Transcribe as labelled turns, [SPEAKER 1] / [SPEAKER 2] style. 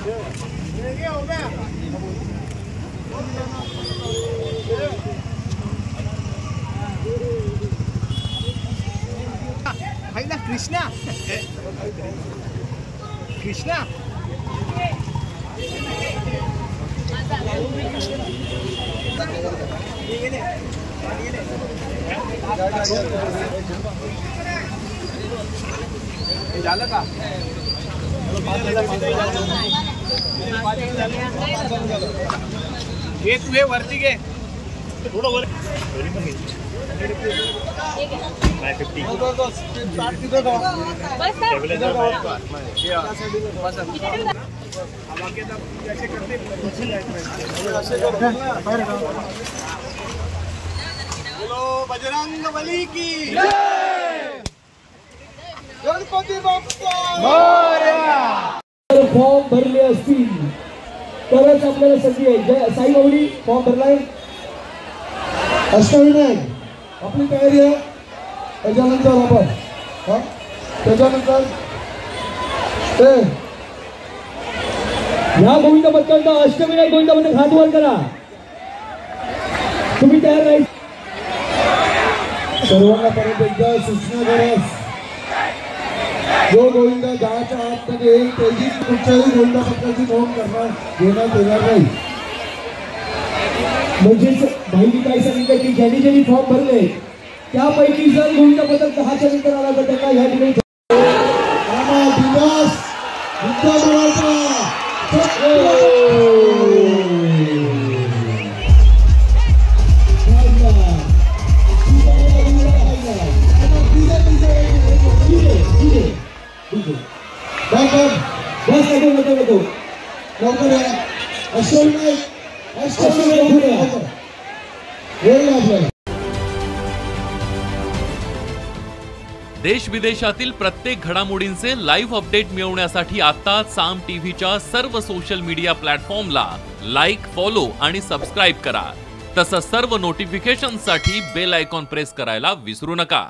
[SPEAKER 1] भाई ना कृष्णा कृष्णा झालं का ये तू वरती घे थोडं वर बोलो बजरंग बली की गणपती बाप्पा मोरया।
[SPEAKER 2] फॉर्म भरले असतील तरच आपल्याला संधी आहे। जय साई माऊली फॉर्म भरलाय अष्टविनायक आपली तयारी आहे। त्याच्यानंतर आपण त्याच्यानंतर ह्या गोविंद पथकांचा अष्टविनायक गोविंद पथक हात वर करा। तुम्ही तयार राहील सर्वांना परत एकदा सूचना करा। जो गोविंद गावाच्या आतमध्ये येईल त्याची कुठच्याही गोविंद पथकाची नोंद घेण्यात येणार नाही। म्हणजेच भाईनी काय सांगितलं की ज्यांनी ज्यांनी फॉर्म भरले त्यापैकी जर गोविंद पथक 10च्या नंतर आला तर त्यांना ह्या ठिकाणी
[SPEAKER 3] देश विदेशातील प्रत्येक घडामोडींचे लाईव्ह अपडेट मिळवण्यासाठी आता साम टीव्हीच्या सर्व सोशल मीडिया प्लॅटफॉर्मला लाईक, फॉलो आणि सबस्क्राईब करा। तसंच सर्व नोटिफिकेशनसाठी बेल आयकॉन प्रेस करायला विसरू नका।